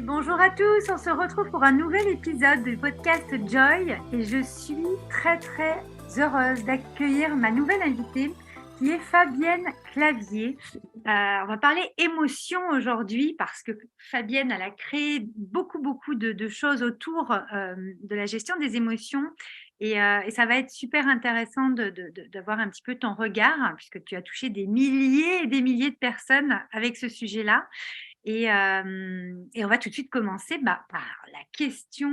Bonjour à tous, on se retrouve pour un nouvel épisode du podcast Joy et je suis très heureuse d'accueillir ma nouvelle invitée qui est Fabienne Clavier. On va parler émotion aujourd'hui parce que Fabienne elle a créé beaucoup de choses autour de la gestion des émotions et ça va être super intéressant d'avoir un petit peu ton regard puisque tu as touché des milliers et des milliers de personnes avec ce sujet-là. Et on va tout de suite commencer par la question,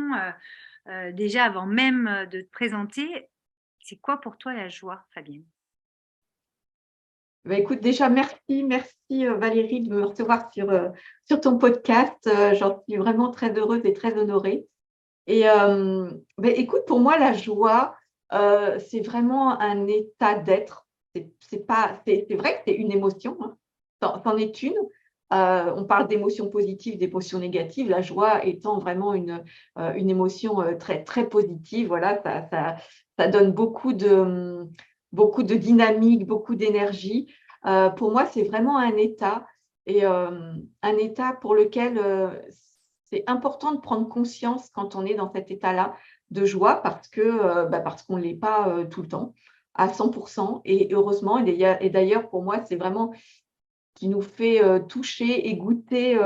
déjà avant même de te présenter. C'est quoi pour toi la joie, Fabienne? Écoute, déjà, merci Valérie de me recevoir sur ton podcast. J'en suis vraiment très heureuse et très honorée. Et écoute, pour moi, la joie, c'est vraiment un état d'être. C'est vrai que c'est une émotion, hein. C'en est une. On parle d'émotions positives, d'émotions négatives. La joie étant vraiment une émotion très positive. Voilà, ça donne beaucoup de dynamique, beaucoup d'énergie. Pour moi, c'est vraiment un état et un état pour lequel c'est important de prendre conscience quand on est dans cet état-là de joie parce qu'on ne l'est pas tout le temps à 100%. Et heureusement, et d'ailleurs, pour moi, c'est vraiment qui nous fait toucher et goûter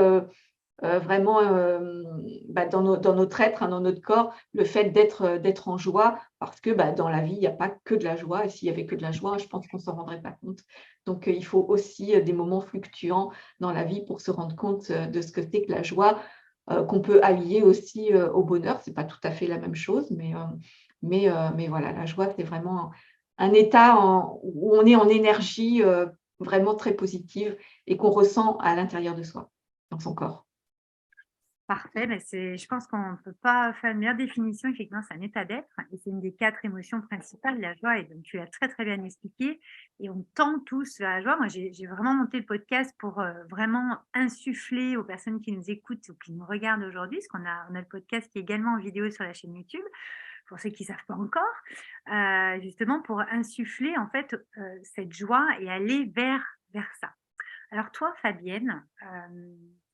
vraiment dans notre être, hein, dans notre corps, le fait d'être en joie, parce que dans la vie, il n'y a pas que de la joie. Et s'il y avait que de la joie, je pense qu'on ne s'en rendrait pas compte. Donc, il faut aussi des moments fluctuants dans la vie pour se rendre compte de ce que c'est que la joie, qu'on peut allier aussi au bonheur. Ce n'est pas tout à fait la même chose, mais voilà, la joie, c'est vraiment un état où on est en énergie vraiment très positive et qu'on ressent à l'intérieur de soi, dans son corps. Parfait, je pense qu'on ne peut pas faire une meilleure définition. Effectivement, c'est un état d'être et c'est une des 4 émotions principales, la joie. Et donc, tu l'as très bien expliqué. Et on tend tous vers la joie. Moi, j'ai vraiment monté le podcast pour vraiment insuffler aux personnes qui nous écoutent ou qui nous regardent aujourd'hui, parce on a le podcast qui est également en vidéo sur la chaîne YouTube, pour ceux qui ne savent pas encore, justement pour insuffler en fait cette joie et aller vers ça. Alors toi, Fabienne,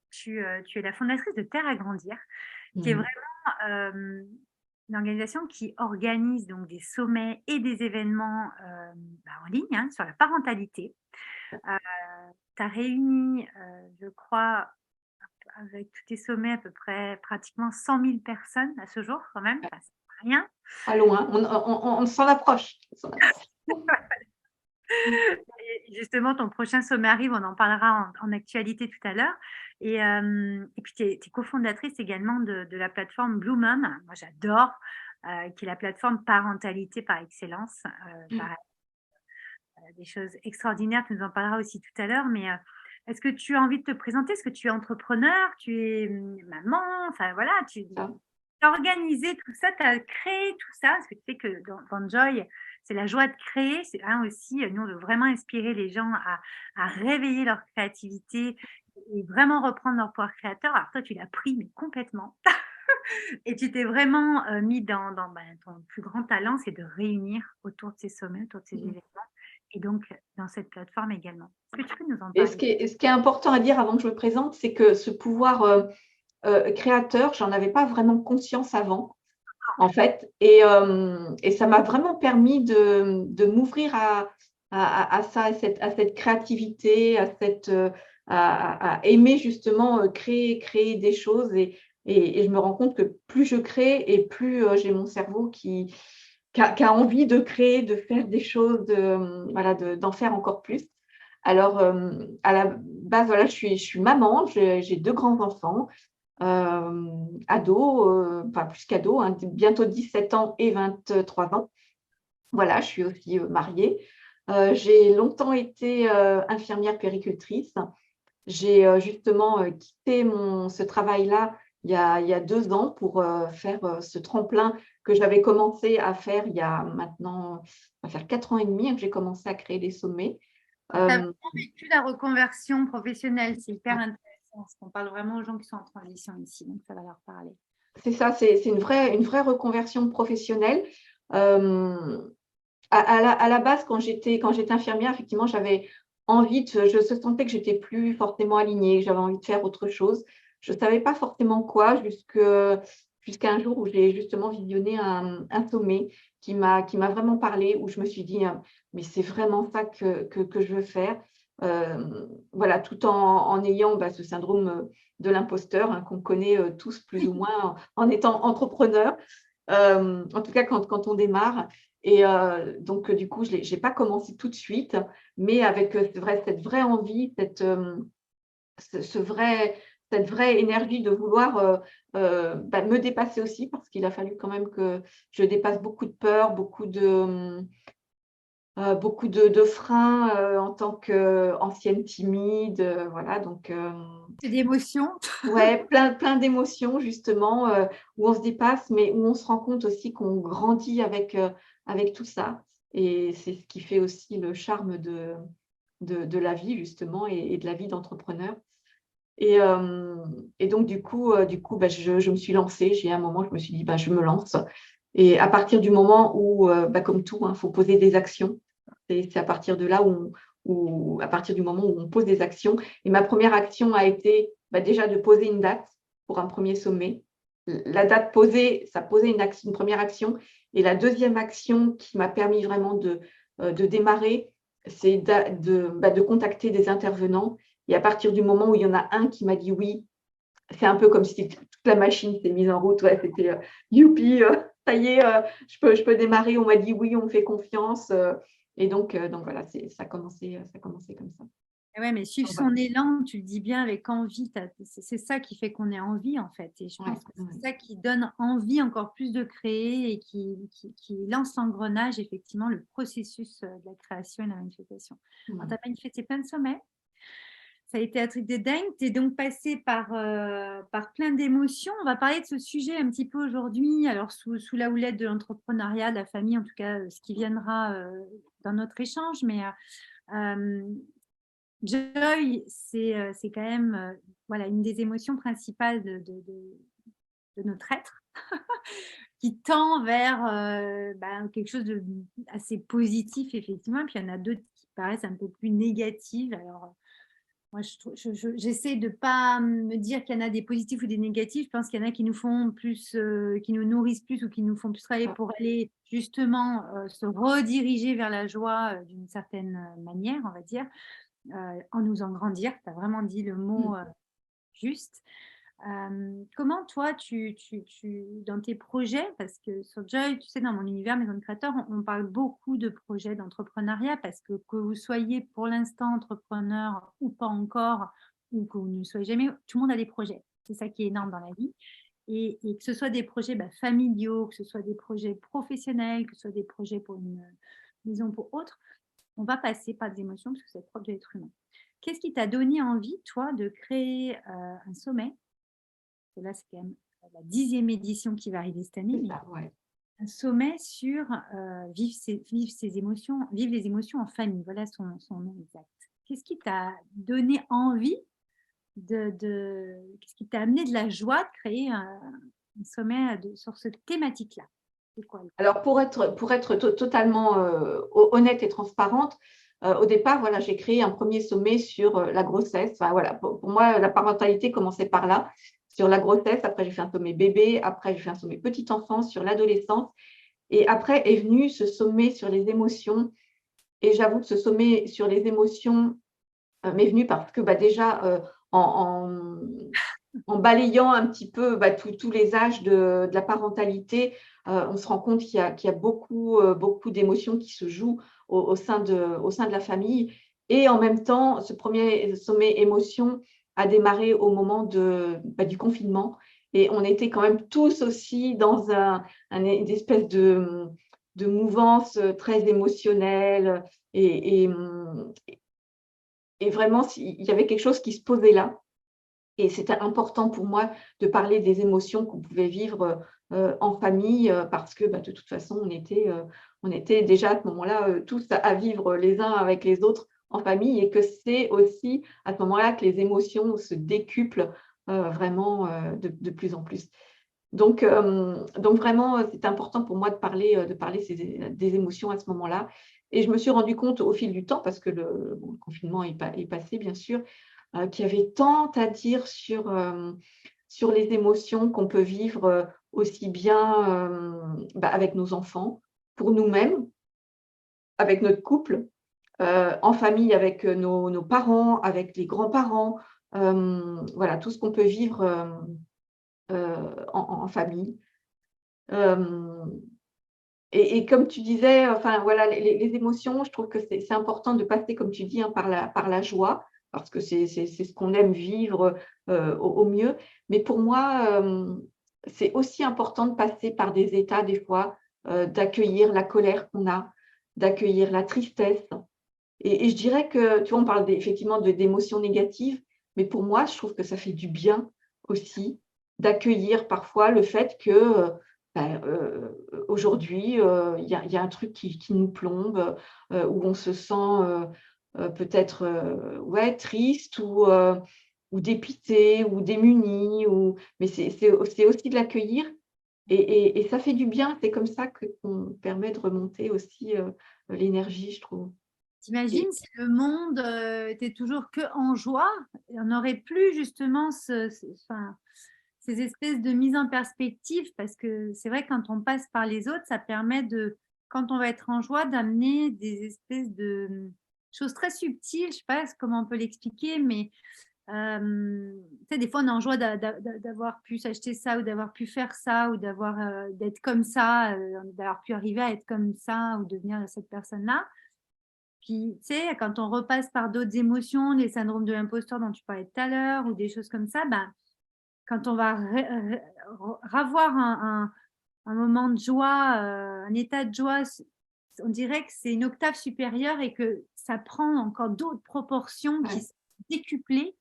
tu es la fondatrice de Terre à grandir, qui est Mmh. vraiment une organisation qui organise donc des sommets et des événements en ligne hein, sur la parentalité. Tu as réuni, je crois, avec tous tes sommets à peu près pratiquement 100 000 personnes à ce jour quand même, enfin, c'est rien. Pas loin, on s'en approche. Et justement, ton prochain sommet arrive, on en parlera en actualité tout à l'heure. Et puis, tu es cofondatrice également de la plateforme Blue Mom. Moi, j'adore, qui est la plateforme parentalité par excellence. Pareil, des choses extraordinaires, tu nous en parleras aussi tout à l'heure. Mais est-ce que tu as envie de te présenter? Est-ce que tu es entrepreneur? Tu es maman? Enfin, voilà, tu Ça. as organisé tout ça, tu as créé tout ça. Parce que tu sais que dans Joy, c'est la joie de créer. C'est aussi, nous, on veut vraiment inspirer les gens à réveiller leur créativité et vraiment reprendre leur pouvoir créateur. Alors toi, tu l'as pris, mais complètement. Et tu t'es vraiment mis dans ton plus grand talent, c'est de réunir autour de ces sommets, autour de ces Mmh. événements, et donc dans cette plateforme également. Est-ce que tu peux nous en Et parler? ce qui est important à dire avant que je me présente, c'est que ce pouvoir créateur, j'en avais pas vraiment conscience avant, en fait. Et ça m'a vraiment permis de m'ouvrir à ça, à cette créativité, à aimer justement créer des choses. Et je me rends compte que plus je crée et plus j'ai mon cerveau qui a envie de créer, de faire des choses, voilà, d'en faire encore plus. Alors, à la base, voilà, je suis maman, j'ai 2 grands-enfants, ados, enfin plus qu'ados, hein, bientôt 17 ans et 23 ans. Voilà, je suis aussi mariée. J'ai longtemps été infirmière puéricultrice. J'ai justement quitté ce travail-là il y a 2 ans pour faire ce tremplin que j'avais commencé à faire il y a maintenant, ça va faire 4 ans et demi, hein, que j'ai commencé à créer des sommets. Donc, tu as Euh, vraiment vécu la reconversion professionnelle, c'est hyper intéressant, parce qu'on parle vraiment aux gens qui sont en transition ici, donc ça va leur parler. c'est ça, c'est une vraie reconversion professionnelle. Euh, à la base, quand j'étais infirmière, effectivement, j'avais envie je sentais que j'étais plus forcément alignée, que j'avais envie de faire autre chose. je ne savais pas forcément quoi jusqu'à un jour où j'ai justement visionné un sommet qui m'a vraiment parlé, où je me suis dit, mais c'est vraiment ça que je veux faire. Voilà, tout en ayant ce syndrome de l'imposteur, hein, qu'on connaît tous plus ou moins en étant entrepreneur, en tout cas quand on démarre. Et donc, du coup, je n'ai pas commencé tout de suite, mais avec cette vraie envie, ce vrai, cette vraie énergie de vouloir me dépasser aussi, parce qu'il a fallu quand même que je dépasse beaucoup de peurs, beaucoup de freins en tant qu'ancienne timide. Voilà, donc C'est d'émotion. ouais, plein d'émotions justement, où on se dépasse, mais où on se rend compte aussi qu'on grandit avec tout ça. Et c'est ce qui fait aussi le charme de la vie justement et de la vie d'entrepreneur. Et donc du coup, je me suis lancée. J'ai un moment, je me suis dit: «Je me lance». Et à partir du moment où, comme tout, hein, faut poser des actions. C'est à partir de là à partir du moment où on pose des actions. Et ma première action a été, déjà de poser une date pour un premier sommet. La date posée, ça posait une première action. Et la deuxième action qui m'a permis vraiment de démarrer, c'est de contacter des intervenants. Et à partir du moment où il y en a un qui m'a dit oui, c'est un peu comme si toute la machine s'est mise en route. Ouais, c'était youpi, ça y est, je peux démarrer. On m'a dit oui, on me fait confiance. Et donc voilà, ça a commencé comme ça. Ouais, mais suivre Donc voilà. son élan, tu le dis bien avec envie, c'est ça qui fait qu'on ait envie en fait. Et je Ouais, pense que c'est ouais. ça qui donne envie encore plus de créer et qui lance l'engrenage, effectivement, le processus de la création et de la manifestation. Alors, tu Mmh. as manifesté plein de sommets, ça a été un truc de dingue, tu es donc passé par plein d'émotions. On va parler de ce sujet un petit peu aujourd'hui, alors sous la houlette de l'entrepreneuriat, de la famille, en tout cas, ce qui viendra dans notre échange. Mais euh, Joy, c'est quand même voilà, une des émotions principales de notre être qui tend vers quelque chose de assez positif, effectivement. Puis il y en a d'autres qui paraissent un peu plus négatives. Alors, moi, j'essaie de ne pas me dire qu'il y en a des positifs ou des négatifs. Je pense qu'il y en a qui nous font plus, qui nous nourrissent plus ou qui nous font plus travailler pour aller justement se rediriger vers la joie d'une certaine manière, on va dire. En nous en grandir. Tu as vraiment dit le mot Mmh. juste. Comment toi, dans tes projets, parce que sur Joy, tu sais, dans mon univers Maison de Créateur, on parle beaucoup de projets d'entrepreneuriat parce que vous soyez pour l'instant entrepreneur ou pas encore, ou que vous ne soyez jamais, tout le monde a des projets. C'est ça qui est énorme dans la vie. Et que ce soit des projets familiaux, que ce soit des projets professionnels, que ce soit des projets pour une maison pour autre, on va passer par des émotions parce que c'est propre de l'être humain. Qu'est-ce qui t'a donné envie, toi, de créer un sommet? Là, c'est quand même la 10e édition qui va arriver cette année, C'est mais ça, ouais. un sommet sur vivre les émotions en famille. Voilà son nom exact. Qu'est-ce qui t'a donné envie qu'est-ce qui t'a amené de la joie de créer un sommet sur cette thématique-là? C'est quoi? Alors pour être totalement honnête et transparente, au départ, voilà, j'ai créé un premier sommet sur la grossesse. Enfin, voilà, pour moi, la parentalité commençait par là, sur la grossesse. Après, j'ai fait un sommet bébé. Après, j'ai fait un sommet petite enfance sur l'adolescence. Et après est venu ce sommet sur les émotions. Et j'avoue que ce sommet sur les émotions m'est venu parce que déjà, en balayant un petit peu tous les âges de la parentalité, on se rend compte qu'il y a beaucoup d'émotions qui se jouent au sein de la famille. Et en même temps, ce premier sommet émotion a démarré au moment du confinement. Et on était quand même tous aussi dans une espèce de mouvance très émotionnelle. Et vraiment, il y avait quelque chose qui se posait là. Et c'était important pour moi de parler des émotions qu'on pouvait vivre en famille, parce que de toute façon, on était déjà à ce moment-là tous à vivre les uns avec les autres en famille, et que c'est aussi à ce moment-là que les émotions se décuplent vraiment de plus en plus. Donc vraiment, c'était important pour moi de parler des émotions à ce moment-là. Et je me suis rendu compte au fil du temps, parce que le confinement est passé, bien sûr, qui avait tant à dire sur les émotions qu'on peut vivre aussi bien avec nos enfants, pour nous-mêmes, avec notre couple, en famille avec nos parents, avec les grands-parents, voilà, tout ce qu'on peut vivre en famille. Euh, et comme tu disais, enfin voilà, les émotions, je trouve que c'est important de passer, comme tu dis, hein, par la joie, parce que c'est ce qu'on aime vivre au mieux. Mais pour moi, c'est aussi important de passer par des états, des fois, d'accueillir la colère qu'on a, d'accueillir la tristesse. Et je dirais que, tu vois, on parle effectivement d'émotions négatives, mais pour moi, je trouve que ça fait du bien aussi d'accueillir parfois le fait que aujourd'hui, il y a un truc qui nous plombe, où on se sent peut-être ouais, triste ou dépité ou démuni, mais c'est aussi de l'accueillir et ça fait du bien. C'est comme ça qu'on permet de remonter aussi l'énergie, je trouve. T'imagines si le monde était toujours que en joie, on n'aurait plus justement enfin, ces espèces de mise en perspective, parce que c'est vrai que quand on passe par les autres, ça permet de, quand on va être en joie, d'amener des espèces de choses très subtiles. Je sais pas comment on peut l'expliquer, mais tu sais, des fois on est en joie d'avoir pu s'acheter ça ou d'avoir pu faire ça ou d'être comme ça, d'avoir pu arriver à être comme ça ou devenir cette personne-là. Puis, tu sais, quand on repasse par d'autres émotions, les syndromes de l'imposteur dont tu parlais tout à l'heure ou des choses comme ça, ben, quand on va ravoir un moment de joie, un état de joie, on dirait que c'est une octave supérieure et que ça prend encore d'autres proportions qui Ouais. sont décuplées.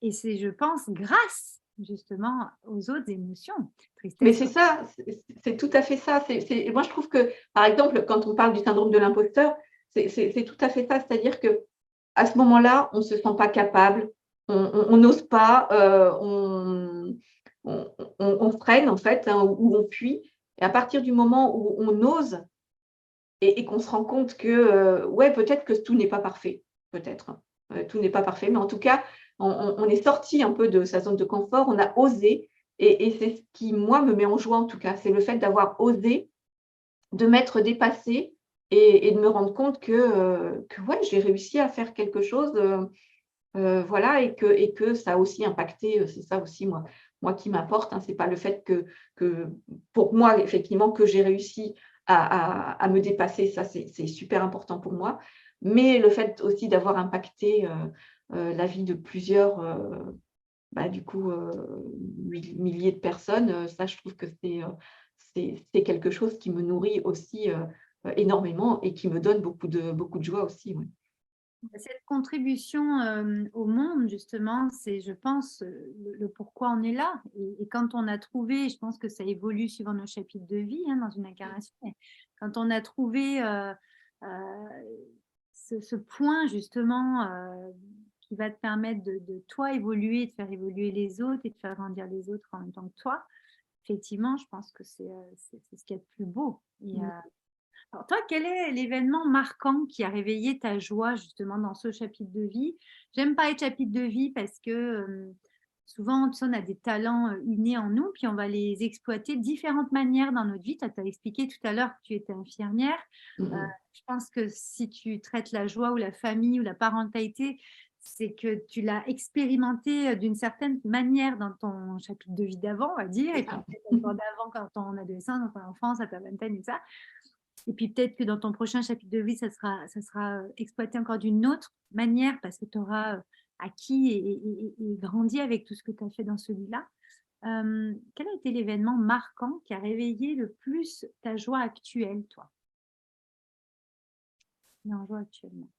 Et c'est, je pense, grâce justement aux autres émotions. Mais Tristesse, c'est ça, c'est tout à fait ça. Moi, je trouve que, par exemple, quand on parle du syndrome de l'imposteur, c'est tout à fait ça. C'est-à-dire que à ce moment-là, on ne se sent pas capable, on n'ose pas, on freine en fait, hein, ou on fuit. Et à partir du moment où on ose et qu'on se rend compte que, ouais, peut-être que tout n'est pas parfait, peut-être, hein. Tout n'est pas parfait, mais en tout cas, on est sorti un peu de sa zone de confort, on a osé et c'est ce qui, moi, me met en joie, en tout cas. C'est le fait d'avoir osé, de m'être dépassée et de me rendre compte que ouais, j'ai réussi à faire quelque chose, voilà et que ça a aussi impacté, c'est ça aussi moi qui m'importe, hein. C'est pas le fait que pour moi effectivement que j'ai réussi à me dépasser, ça c'est super important pour moi, mais le fait aussi d'avoir impacté, la vie de plusieurs, du coup, milliers de personnes, ça je trouve que c'est quelque chose qui me nourrit aussi, énormément et qui me donne beaucoup de joie aussi, ouais. cette contribution au monde, justement, c'est, je pense, le pourquoi on est là. Et quand on a trouvé, je pense que ça évolue suivant nos chapitres de vie hein, dans une incarnation, mais quand on a trouvé euh, ce point, justement, qui va te permettre de toi évoluer, de faire évoluer les autres et de faire grandir les autres en même temps que toi, effectivement, je pense que c'est ce qu'il y a de plus beau. Et, Mmh. alors toi, quel est l'événement marquant qui a réveillé ta joie justement dans ce chapitre de vie? J'aime parler de chapitre de vie parce que souvent, tu sais, on a des talents innés en nous, puis on va les exploiter de différentes manières dans notre vie. Tu as expliqué tout à l'heure que tu étais infirmière. Mmh Euh, mh. je pense que si tu traites la joie ou la famille ou la parentalité, c'est que tu l'as expérimenté d'une certaine manière dans ton chapitre de vie d'avant, on va dire, C'est et puis ça. peut-être encore d'avant quand on est adolescent, dans ton enfance, à ta vingtaine et ça. Et puis peut-être que dans ton prochain chapitre de vie, ça sera exploité encore d'une autre manière parce que tu auras acquis et grandi avec tout ce que tu as fait dans celui-là. Quel a été l'événement marquant qui a réveillé le plus ta joie actuelle, toi? En joie actuellement.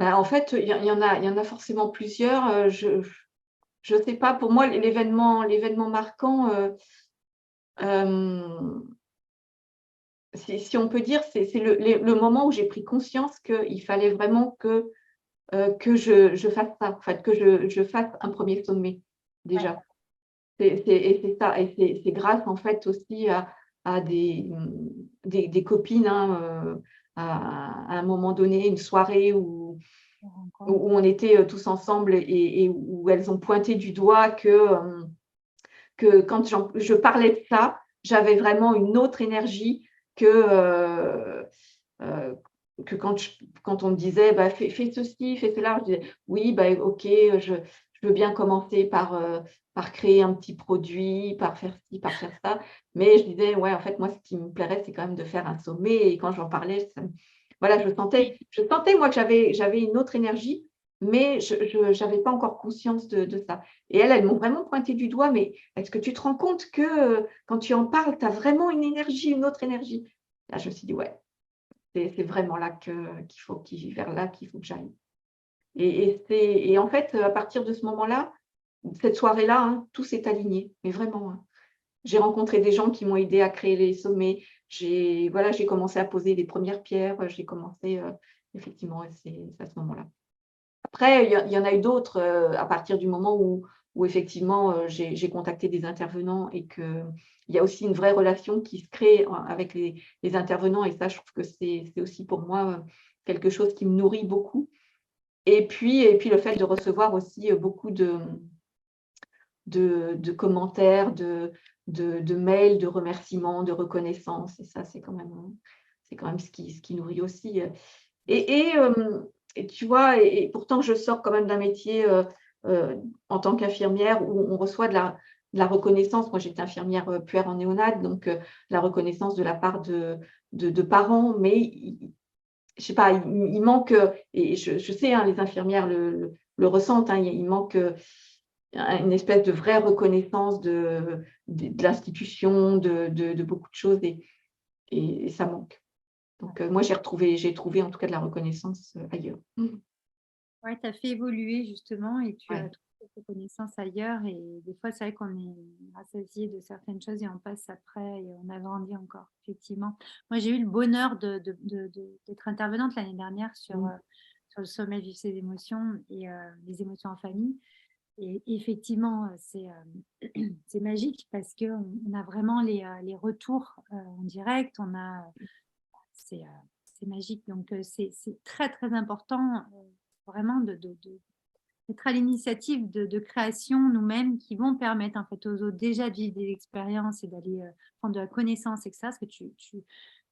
En fait, il y en a forcément plusieurs, je sais pas, pour moi, l'événement marquant, hem, si on peut dire, c'est le moment où j'ai pris conscience qu'il fallait vraiment que je fasse ça, en fait, que je fasse un premier sommet, Ouais. déjà. C'est ça et c'est grâce, en fait, aussi à des copines, hein, à un moment donné, une soirée où où on était tous ensemble et où elles ont pointé du doigt que quand je parlais de ça, j'avais vraiment une autre énergie que quand on me disait bah, fais ceci, fais cela. Je disais oui, bah, ok, je veux bien commencer par créer un petit produit, par faire ci, par faire ça. Mais je disais, ouais, en fait, moi, ce qui me plairait, c'est quand même de faire un sommet. Et quand j'en parlais, voilà, Oui. je sentais, moi, que j'avais une autre énergie, mais je n'avais pas encore conscience de ça. Et elles m'ont vraiment pointé du doigt, mais est-ce que tu te rends compte que quand tu en parles, tu as vraiment une énergie, une autre énergie? Là, je me suis dit, ouais, c'est vraiment là vers là qu'il faut que j'aille. Et en fait, à partir de ce moment-là, cette soirée-là, hein, tout s'est aligné, mais vraiment, hein. J'ai rencontré des gens qui m'ont aidé à créer les sommets. J'ai commencé à poser les premières pierres. J'ai commencé, effectivement, c'est à ce moment-là. Après, il y en a eu d'autres à partir du moment où effectivement, j'ai contacté des intervenants et qu'il y a aussi une vraie relation qui se crée avec les intervenants. Et ça, je trouve que c'est aussi pour moi quelque chose qui me nourrit beaucoup. Et puis le fait de recevoir aussi beaucoup de commentaires, de mails, de remerciements, de reconnaissance. Et ça, c'est quand même ce qui nourrit aussi. Et tu vois, et pourtant, je sors quand même d'un métier en tant qu'infirmière où on reçoit de la reconnaissance. Moi, j'étais infirmière puère en néonat, donc la reconnaissance de la part de parents, mais je sais pas, il manque, et je sais, hein, les infirmières le ressentent, hein, il manque une espèce de vraie reconnaissance de l'institution, de beaucoup de choses, et ça manque. Donc, moi, j'ai trouvé en tout cas de la reconnaissance ailleurs. Ouais, tu as fait évoluer justement et tu as Ouais. trouvé tes connaissances ailleurs. Et des fois, c'est vrai qu'on est rassasié de certaines choses et on passe après et on agrandit encore, effectivement. Moi, j'ai eu le bonheur d'être intervenante l'année dernière Mmh. sur le sommet Vivre ses émotions et les émotions en famille. Et effectivement, c'est magique parce qu'on a vraiment les retours en direct. C'est euh, c'est magique. Donc, c'est très, très important vraiment d'être à l'initiative de création nous-mêmes qui vont permettre en fait aux autres déjà de vivre des expériences et d'aller prendre de la connaissance et que ça, parce que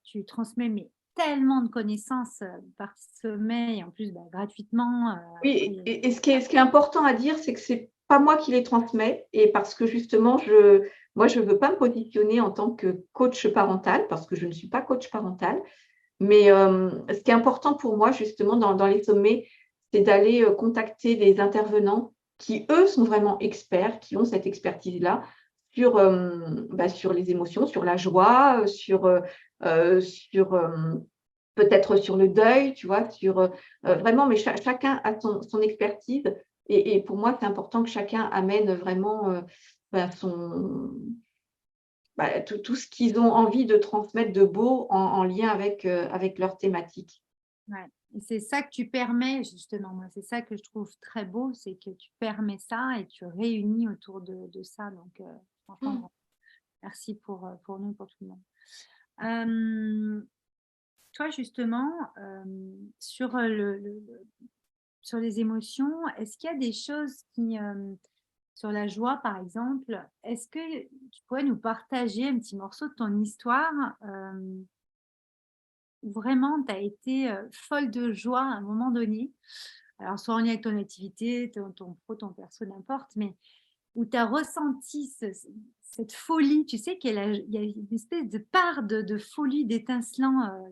tu transmets mais tellement de connaissances par sommet et en plus bah, gratuitement. Oui, Après, et ce qui est important à dire, c'est que c'est pas moi qui les transmets, et parce que justement, moi, je veux pas me positionner en tant que coach parental, parce que je ne suis pas coach parental. Mais ce qui est important pour moi, justement, dans les sommets, c'est d'aller contacter des intervenants qui, eux, sont vraiment experts, qui ont cette expertise-là sur les émotions, sur la joie, sur peut-être sur le deuil, tu vois, vraiment, mais chacun a son expertise. Et pour moi, c'est important que chacun amène vraiment bah, tout ce qu'ils ont envie de transmettre de beau en lien avec leur thématique. ouais. Et c'est ça que tu permets, justement, moi, c'est ça que je trouve très beau, c'est que tu permets ça et tu réunis autour de ça. Donc, franchement, merci pour nous, pour tout le monde. Toi, justement, sur, sur les émotions, est-ce qu'il y a des choses sur la joie, par exemple, est-ce que tu pourrais nous partager un petit morceau de ton histoire où vraiment tu as été folle de joie à un moment donné? Alors, soit en lien avec ton activité, ton pro, ton perso, n'importe, mais où tu as ressenti cette folie, tu sais il y a une espèce de part de folie, d'étincelant.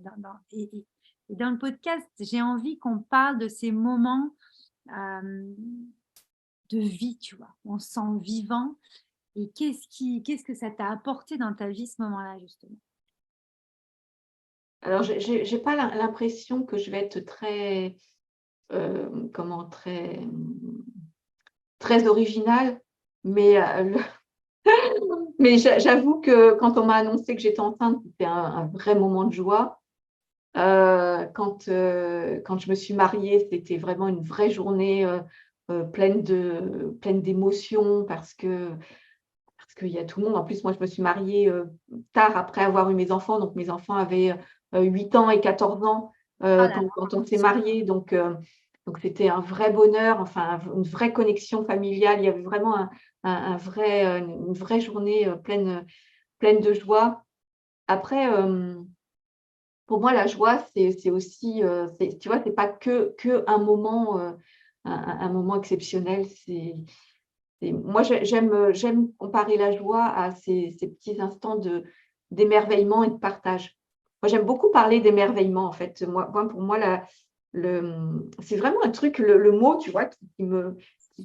Et dans le podcast, j'ai envie qu'on parle de ces moments euh, de vie, tu vois. On se sent vivant. Et qu'est-ce que ça t'a apporté dans ta vie, ce moment-là, justement? Alors, j'ai pas l'impression que je vais être très, très originale, mais mais j'avoue que quand on m'a annoncé que j'étais enceinte, c'était un vrai moment de joie. Quand je me suis mariée, c'était vraiment une vraie journée pleine d'émotions, parce qu'il y a tout le monde. En plus, moi, je me suis mariée tard après avoir eu mes enfants. Donc, mes enfants avaient 8 ans et 14 ans Ah là quand on s'est là, mariés. Donc, Donc, c'était un vrai bonheur, enfin, une vraie connexion familiale. Il y avait vraiment une vraie journée pleine de joie. Après, pour moi, la joie, c'est aussi, tu vois, c'est pas que un moment exceptionnel. Moi, j'aime comparer la joie à ces petits instants d'émerveillement et de partage. Moi, j'aime beaucoup parler d'émerveillement, en fait. Pour moi, c'est vraiment un truc, le mot, tu vois,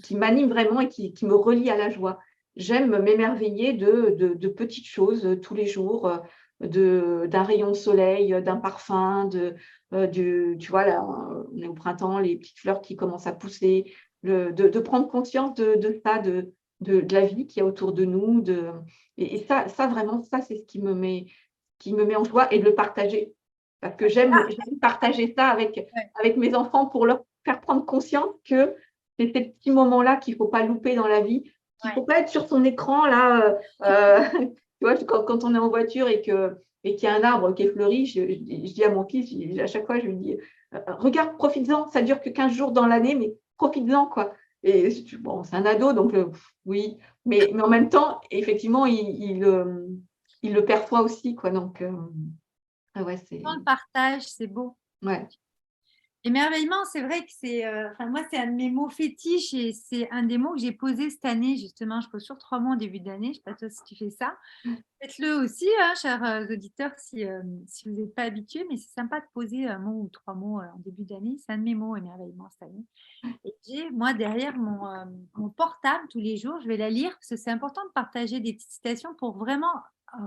qui m'anime vraiment et qui me relie à la joie. J'aime m'émerveiller de petites choses tous les jours, d'un rayon de soleil, d'un parfum, tu vois, là, on est au printemps, les petites fleurs qui commencent à pousser, de prendre conscience de ça, de la vie qu'il y a autour de nous. Et ça, vraiment, ça, c'est ce qui me met en joie et de le partager. Parce que j'aime partager ça Ouais. avec mes enfants pour leur faire prendre conscience que c'est ces petits moments-là qu'il ne faut pas louper dans la vie, qu'il ne Ouais. faut pas être sur son écran, là, tu vois, quand on est en voiture et qu'il y a un arbre qui est fleuri, je dis à mon fils, à chaque fois, je lui dis, regarde, profites-en, ça dure que 15 jours dans l'année, mais profites-en, quoi. Et bon, c'est un ado, donc oui, mais en même temps, effectivement, il le perçoit aussi, quoi. Donc, ouais, Dans le partage, c'est beau. ouais. Émerveillement, c'est vrai que enfin, moi, c'est un de mes mots fétiches et c'est un des mots que j'ai posé cette année, justement. Je pose sur 3 mots en début d'année. Je ne sais pas toi si tu fais ça. Faites-le aussi, hein, chers auditeurs, si vous n'êtes pas habitués, mais c'est sympa de poser un mot ou 3 mots en début d'année. C'est un de mes mots, émerveillement, cette année. Et j'ai, moi, derrière mon portable, tous les jours, je vais la lire parce que c'est important de partager des petites citations pour vraiment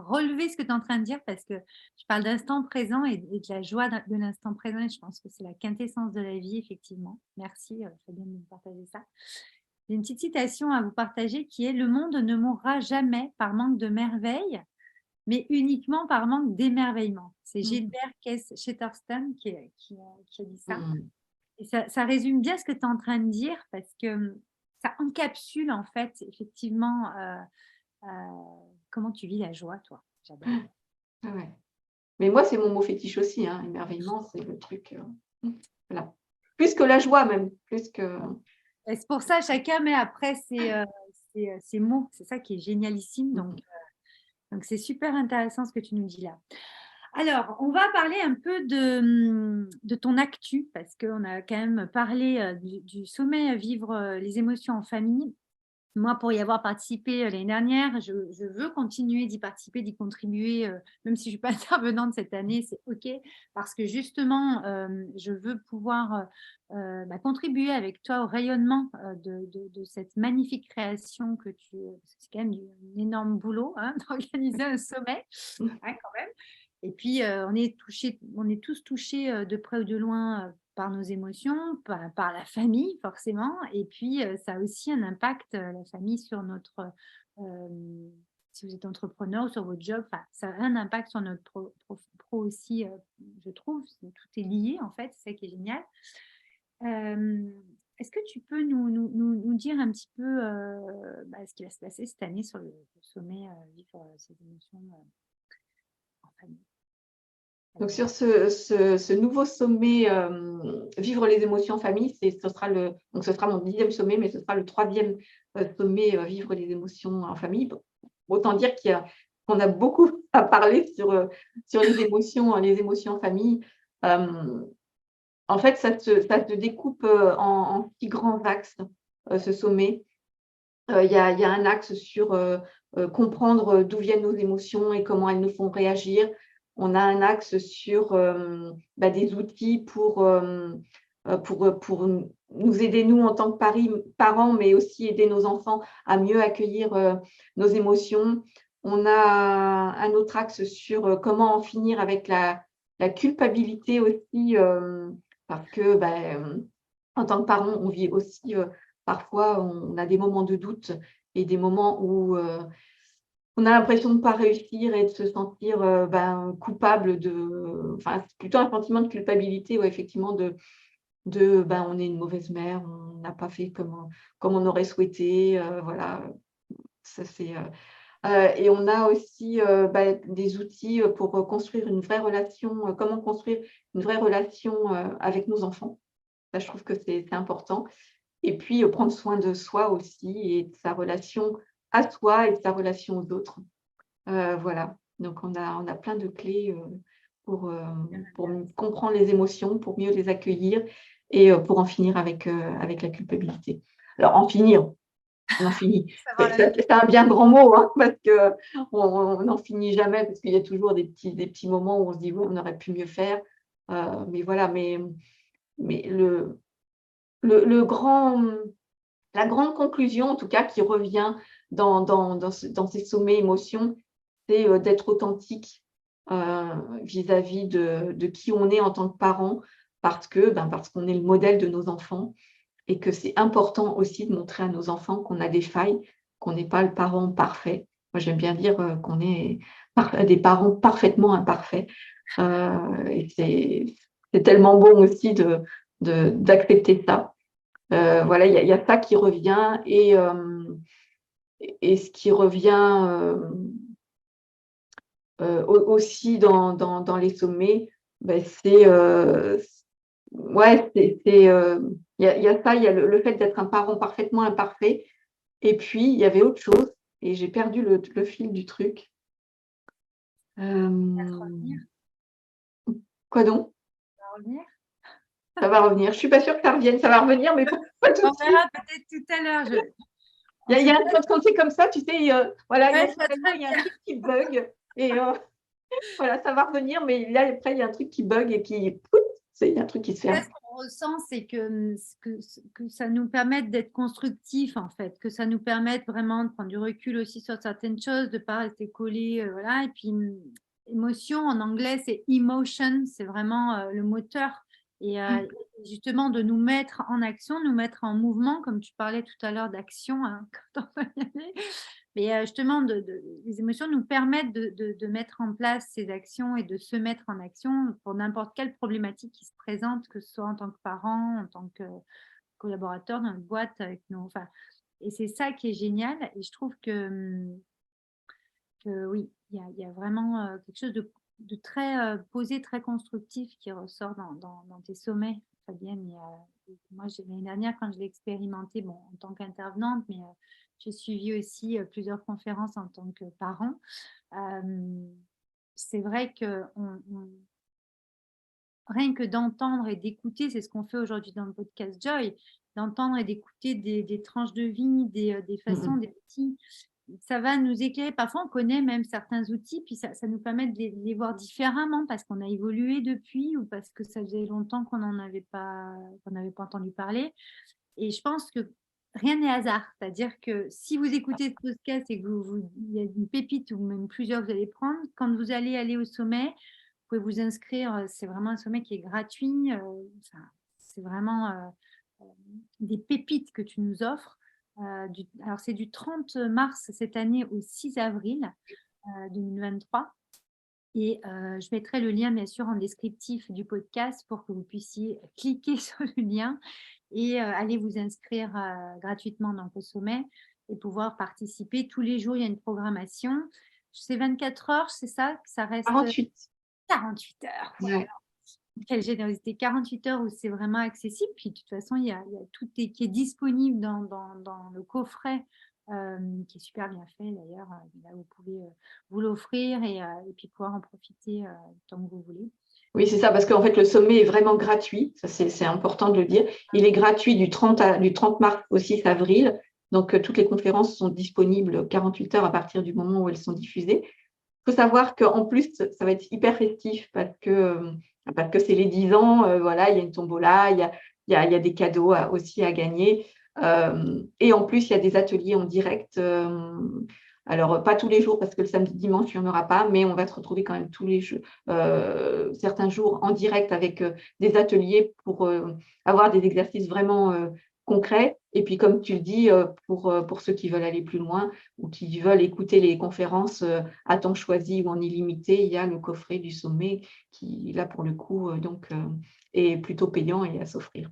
relever ce que tu es en train de dire parce que je parle d'instant présent et de la joie de l'instant présent et je pense que c'est la quintessence de la vie, effectivement. Merci, Fabien, de me partager ça. J'ai une petite citation à vous partager qui est « Le monde ne mourra jamais par manque de merveille, mais uniquement par manque d'émerveillement ». C'est Mmh. Gilbert Keith Chesterton qui a dit ça. Mmh. Et ça résume bien ce que tu es en train de dire parce que ça encapsule en fait effectivement comment tu vis la joie, toi. J'adore. Ah ouais. Mais moi, c'est mon mot fétiche aussi, hein, émerveillement, c'est le truc, voilà. Plus que la joie même, plus que Et c'est pour ça, chacun met après ses mots. C'est ça qui est génialissime. Donc c'est super intéressant ce que tu nous dis là. Alors, on va parler un peu de ton actu, parce qu'on a quand même parlé du sommet Vivre les émotions en famille. Moi, pour y avoir participé l'année dernière, je veux continuer d'y participer, d'y contribuer, même si je ne suis pas intervenante cette année, c'est OK, parce que justement, je veux pouvoir contribuer avec toi au rayonnement de cette magnifique création que c'est quand même un énorme boulot hein, d'organiser un sommet, hein, quand même. Et puis, on est tous touchés de près ou de loin par nos émotions, par la famille, forcément. Et puis, ça a aussi un impact, la famille, sur si vous êtes entrepreneur ou sur votre job, ça a un impact sur notre pro aussi, je trouve. Tout est lié, en fait, c'est ça qui est génial. Est-ce que tu peux nous dire un petit peu ce qui va se passer cette année sur le sommet Vivre ces émotions en famille? donc sur ce nouveau sommet, Vivre les émotions en famille, ce sera mon 10e sommet, mais ce sera le 3e, sommet, Vivre les émotions en famille. Bon, autant dire qu'on a beaucoup à parler sur les émotions en famille. En fait, ça se découpe, en 6 grands axes, ce sommet. Il y a un axe sur, comprendre d'où viennent nos émotions et comment elles nous font réagir. On a un axe sur, des outils pour nous aider, nous, en tant que parents, mais aussi aider nos enfants à mieux accueillir, nos émotions. On a un autre axe sur, comment en finir avec la culpabilité aussi, parce que, en tant que parents, on vit aussi, parfois, on a des moments de doute et des moments où, on a l'impression de ne pas réussir et de se sentir, coupable enfin, c'est plutôt un sentiment de culpabilité, ouais, effectivement, on est une mauvaise mère, on n'a pas fait comme on aurait souhaité, voilà. Ça, et on a aussi, des outils, pour construire une vraie relation, comment construire une vraie relation, avec nos enfants. Ça, je trouve que c'est important. Et puis, prendre soin de soi aussi et de sa relation à soi et de sa relation aux autres. Voilà, donc on a plein de clés, pour comprendre les émotions, pour mieux les accueillir et pour en finir avec la culpabilité. Alors en finir, on en finit. Savoir C'est un bien grand mot, hein, parce qu'on n'en finit jamais, parce qu'il y a toujours des petits moments où on se dit: «Ouais, on aurait pu mieux faire». Mais voilà, mais le grand la grande conclusion, en tout cas, qui revient dans ces sommets émotions, c'est, d'être authentique, vis-à-vis de qui on est en tant que parent, parce qu'on est le modèle de nos enfants et que c'est important aussi de montrer à nos enfants qu'on a des failles, qu'on n'est pas le parent parfait. Moi, j'aime bien dire, qu'on est des parents parfaitement imparfaits, et c'est tellement bon aussi d'accepter ça. Voilà, il y a ça qui revient et ce qui revient, aussi dans les sommets, c'est, ouais, il y a ça, il y a le fait d'être un parent parfaitement imparfait et puis il y avait autre chose et j'ai perdu le fil du truc. revenir, Quoi donc? ça va revenir. Ça va revenir. Je suis pas sûre que ça revienne. Ça va revenir, mais pas tout On de suite. verra peut-être tout à l'heure. Il En y a tout il y a cas, quand c'est comme ça, tu sais, voilà, ouais, je vois naturellement, très il y a un bien. truc qui bug et voilà, ça va revenir, mais là, après, il y a un truc qui bug et qui pout, il y a un truc qui se Là, ferme. ce qu'on ressent, c'est que ça nous permette d'être constructif, en fait, que ça nous permette vraiment de prendre du recul aussi sur certaines choses, de ne pas rester collé, voilà. Et puis, émotion, en anglais, c'est emotion, c'est vraiment le moteur. Et justement, de nous mettre en action, nous mettre en mouvement, comme tu parlais tout à l'heure d'action, hein, quand on va y aller. Mais justement, les émotions nous permettent de mettre en place ces actions et de se mettre en action pour n'importe quelle problématique qui se présente, que ce soit en tant que parent, en tant que collaborateur dans notre boîte avec nos. Enfin, et c'est ça qui est génial. Et je trouve que oui, il y a vraiment quelque chose de très posé, très constructif qui ressort dans tes sommets, Fabienne. Moi, l'année dernière, quand je l'ai expérimenté, bon, en tant qu'intervenante, mais j'ai suivi aussi plusieurs conférences en tant que parent. C'est vrai que rien que d'entendre et d'écouter, c'est ce qu'on fait aujourd'hui dans le podcast Joy, d'entendre et d'écouter des tranches de vie, des façons, Mmh. des outils, ça va nous éclairer. Parfois, on connaît même certains outils, puis ça nous permet de les voir différemment parce qu'on a évolué depuis ou parce que ça faisait longtemps qu'on n'avait pas entendu parler. Et je pense que rien n'est hasard. C'est-à-dire que si vous écoutez ce podcast et que il y a une pépite ou même plusieurs, vous allez prendre, quand vous allez aller au sommet, vous pouvez vous inscrire. C'est vraiment un sommet qui est gratuit. C'est vraiment des pépites que tu nous offres. Alors, c'est du 30 mars cette année au 6 avril 2023. Et je mettrai le lien, bien sûr, en descriptif du podcast pour que vous puissiez cliquer sur le lien et aller vous inscrire gratuitement dans le sommet et pouvoir participer. Tous les jours, il y a une programmation. C'est 24 heures, c'est ça? Ça reste 48. 48 heures. Voilà. Ouais. Quelle générosité. 48 heures où c'est vraiment accessible. Puis, de toute façon, il y a tout qui est disponible dans le coffret qui est super bien fait d'ailleurs. Là, vous pouvez vous l'offrir et puis pouvoir en profiter tant que vous voulez. Oui, c'est ça, parce qu'en fait, le sommet est vraiment gratuit. Ça, c'est important de le dire. Il est gratuit du 30 mars au 6 avril. Donc, toutes les conférences sont disponibles 48 heures à partir du moment où elles sont diffusées. Il faut savoir qu'en plus, ça va être hyper festif parce que c'est les 10 ans. Voilà, il y a une tombola, il y a des cadeaux aussi à gagner. Et en plus, il y a des ateliers en direct. Alors, pas tous les jours parce que le samedi, dimanche, il n'y en aura pas, mais on va se retrouver quand même tous les jours, certains jours en direct avec des ateliers pour avoir des exercices vraiment concrets. Et puis, comme tu le dis, pour ceux qui veulent aller plus loin ou qui veulent écouter les conférences à temps choisi ou en illimité, il y a le coffret du sommet qui, là, pour le coup, est plutôt payant et à s'offrir.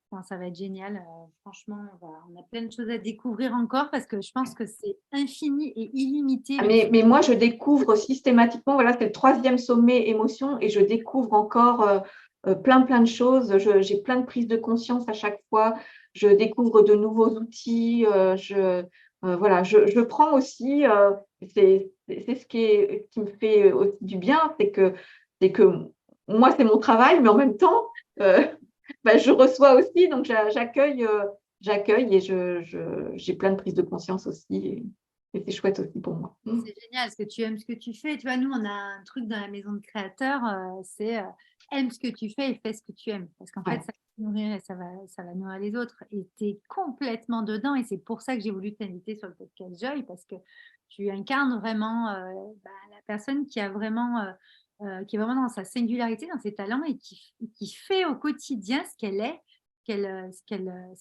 Enfin, ça va être génial. Franchement, on a plein de choses à découvrir encore parce que je pense que c'est infini et illimité. Mais moi, je découvre systématiquement, voilà, c'est le 3e sommet émotion et je découvre encore plein de choses. J'ai plein de prises de conscience à chaque fois. Je découvre de nouveaux outils. Voilà, je prends aussi, c'est ce qui me fait aussi du bien, c'est que moi, c'est mon travail, mais en même temps, je reçois aussi, donc j'accueille et j'ai plein de prises de conscience aussi. Et c'est chouette aussi pour moi. C'est génial, parce que tu aimes ce que tu fais. Tu vois, nous, on a un truc dans la maison de créateurs, c'est aime ce que tu fais et fais ce que tu aimes. Parce qu'en fait, Ouais. ça va te nourrir et ça va nourrir les autres. Et tu es complètement dedans. Et c'est pour ça que j'ai voulu t'inviter sur le podcast Joy, parce que tu incarnes vraiment la personne qui est vraiment dans sa singularité, dans ses talents et qui fait au quotidien ce qu'elle est, ce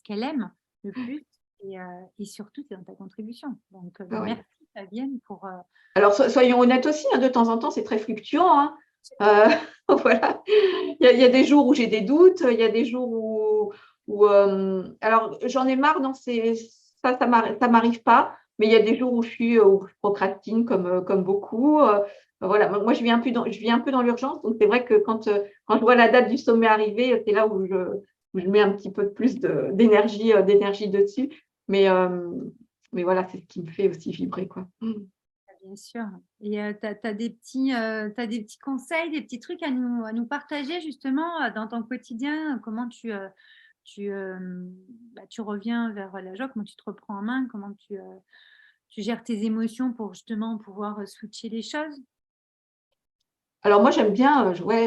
qu'elle aime le plus. Et surtout, tu es dans ta contribution. Donc, Ah ouais. merci Fabienne pour. Alors, soyons honnêtes aussi, hein, de temps en temps, c'est très fluctuant. Hein. Euh, voilà. Il y a des jours où j'ai des doutes, il y a des jours alors, j'en ai marre, ça m'arrive pas, mais il y a des jours où où je procrastine comme beaucoup. Voilà. Moi, je vis un peu dans l'urgence, donc c'est vrai que quand je vois la date du sommet arriver, c'est là où je mets un petit peu plus d'énergie dessus. Mais, euh, mais voilà, c'est ce qui me fait aussi vibrer, quoi. Bien sûr. Et tu as, t'as des petits conseils, des petits trucs à nous partager justement dans ton quotidien, comment tu, tu reviens vers la joie, comment tu te reprends en main, comment tu gères tes émotions pour justement pouvoir switcher les choses. Alors moi j'aime bien, ouais,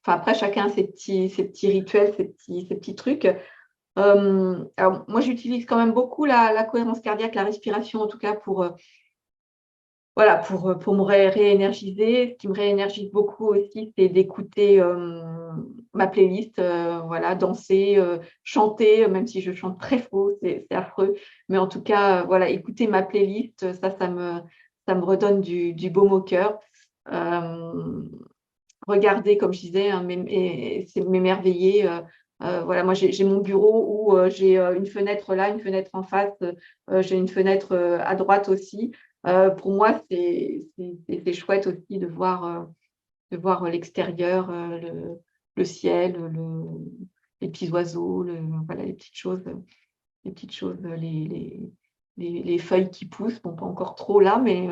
enfin, après chacun a ses petits rituels, ses petits trucs. Alors moi j'utilise quand même beaucoup la cohérence cardiaque, la respiration en tout cas voilà, pour me réénergiser. Ce qui me réénergise beaucoup aussi, c'est d'écouter ma playlist, voilà, danser, chanter, même si je chante très faux, c'est affreux. Mais en tout cas, voilà, écouter ma playlist, ça me redonne du baume au cœur. Euh, Regarder, comme je disais, hein, c'est m'émerveiller. Voilà, moi, j'ai mon bureau où j'ai une fenêtre là, une fenêtre en face, j'ai une fenêtre à droite aussi. Pour moi, c'est chouette aussi de voir l'extérieur, le ciel, les petits oiseaux, voilà, les petites choses, les feuilles qui poussent. Bon, pas encore trop là, mais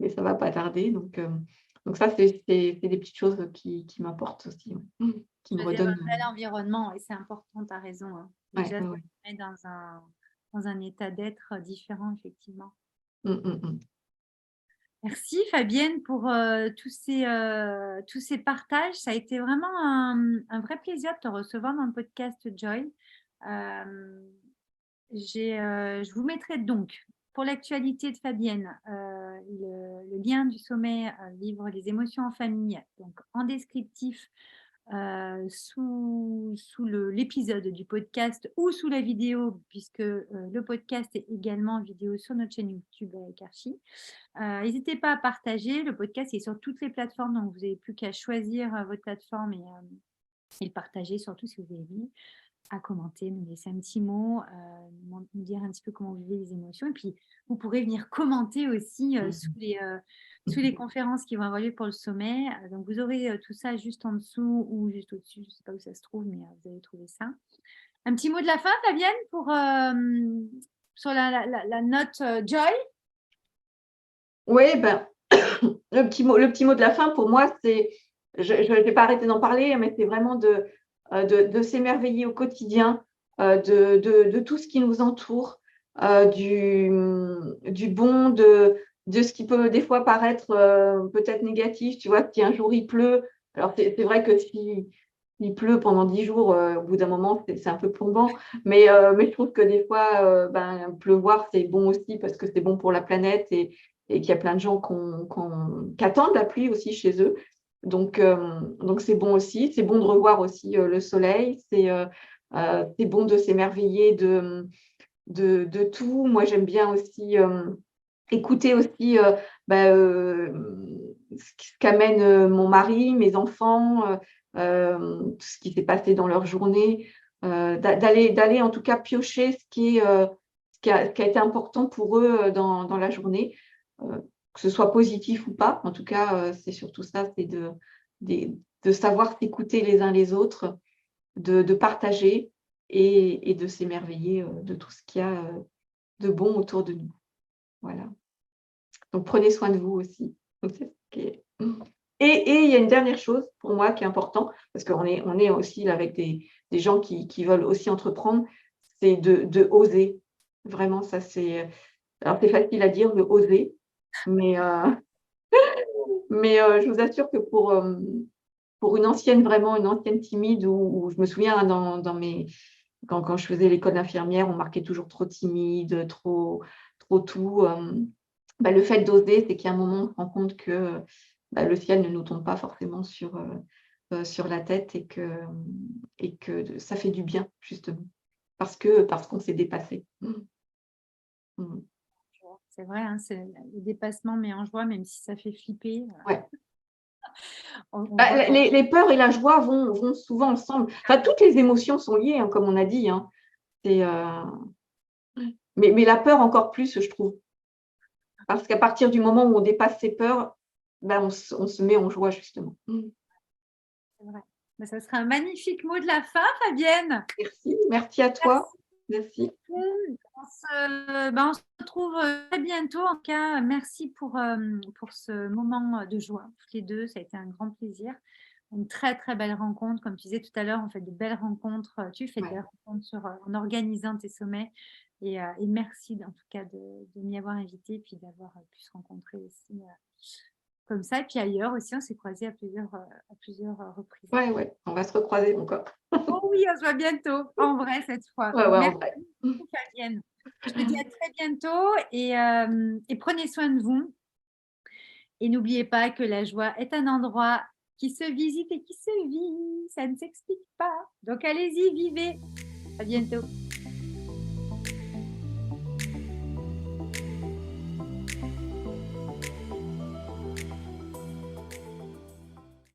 ça va pas tarder. Donc ça, c'est des petites choses qui m'importent aussi, ouais. Qui me Choisir un redonnent. bel environnement, et c'est important, tu as raison. Hein. Ouais, Déjà, ça ouais, te ouais. met dans un état d'être différent, effectivement. Mm, mm, mm. Merci Fabienne pour tous ces partages. Ça a été vraiment un vrai plaisir de te recevoir dans le podcast Joy. Euh, je vous mettrai donc pour l'actualité de Fabienne le lien du sommet Vivre les émotions en famille, donc en descriptif sous l'épisode du podcast ou sous la vidéo, puisque le podcast est également en vidéo sur notre chaîne YouTube avec Archie. N'hésitez pas à partager. Le podcast est sur toutes les plateformes, donc vous n'avez plus qu'à choisir votre plateforme et le partager, surtout si vous avez vu, à commenter, nous laisser un petit mot, nous dire un petit peu comment vous vivez les émotions. Et puis, vous pourrez venir commenter aussi sous les conférences qui vont avoir lieu pour le sommet. Donc, vous aurez tout ça juste en dessous ou juste au-dessus. Je ne sais pas où ça se trouve, mais vous allez trouver ça. Un petit mot de la fin, Fabienne, sur la note Joy. Oui, ben, le petit mot de la fin pour moi, je ne vais pas arrêter d'en parler, mais c'est vraiment de s'émerveiller au quotidien, de tout ce qui nous entoure, du bon, de ce qui peut des fois paraître peut-être négatif. Tu vois, si un jour il pleut, alors c'est vrai que s'il pleut pendant 10 jours, au bout d'un moment, c'est un peu plombant, mais je trouve que des fois, pleuvoir, c'est bon aussi parce que c'est bon pour la planète et qu'il y a plein de gens qui attendent la pluie aussi chez eux. Donc c'est bon aussi. C'est bon de revoir aussi le soleil. C'est bon de s'émerveiller de tout. Moi, j'aime bien aussi écouter aussi ce qu'amène mon mari, mes enfants, tout ce qui s'est passé dans leur journée, d'aller en tout cas piocher ce qui a été important pour eux dans la journée, que ce soit positif ou pas. En tout cas, c'est surtout ça, c'est de savoir s'écouter les uns les autres, de partager et de s'émerveiller de tout ce qu'il y a de bon autour de nous. Voilà. Donc, prenez soin de vous aussi. Donc, c'est ce qui est- Et il y a une dernière chose pour moi qui est important, parce qu'on est aussi là avec des gens qui veulent aussi entreprendre, c'est de oser. Vraiment, ça c'est. Alors, c'est facile à dire de oser, mais, je vous assure que pour une ancienne, vraiment une ancienne timide, où je me souviens hein, quand je faisais l'école d'infirmière, on marquait toujours trop timide, trop tout. Le fait d'oser, c'est qu'il y a un moment, on se rend compte que le ciel ne nous tombe pas forcément sur la tête et que ça fait du bien, justement, parce qu'on s'est dépassé. Mm. C'est vrai, hein, le dépassement met en joie, même si ça fait flipper. Ouais. On voit Les peurs et la joie vont souvent ensemble. Enfin, toutes les émotions sont liées, hein, comme on a dit. Hein. Mais la peur encore plus, je trouve. Parce qu'à partir du moment où on dépasse ses peurs, on se met en joie, justement. c'est vrai. Ça sera un magnifique mot de la fin, Fabienne. Merci à toi. Merci. On se retrouve très bientôt. En tout cas, merci pour ce moment de joie, toutes les deux. Ça a été un grand plaisir. Une très, très belle rencontre. Comme tu disais tout à l'heure, on fait de belles rencontres. Tu fais de belles rencontres en organisant tes sommets. Et merci en tout cas de m'y avoir invité et puis d'avoir pu se rencontrer aussi comme ça. Et puis ailleurs aussi, on s'est croisés à plusieurs reprises. Ouais, on va se recroiser encore. Oh oui, on se voit bientôt, en vrai cette fois. Ouais, Merci en vrai. beaucoup, Fabienne. Je te dis à très bientôt et prenez soin de vous. Et n'oubliez pas que la joie est un endroit qui se visite et qui se vit. Ça ne s'explique pas. Donc allez-y, vivez. À bientôt.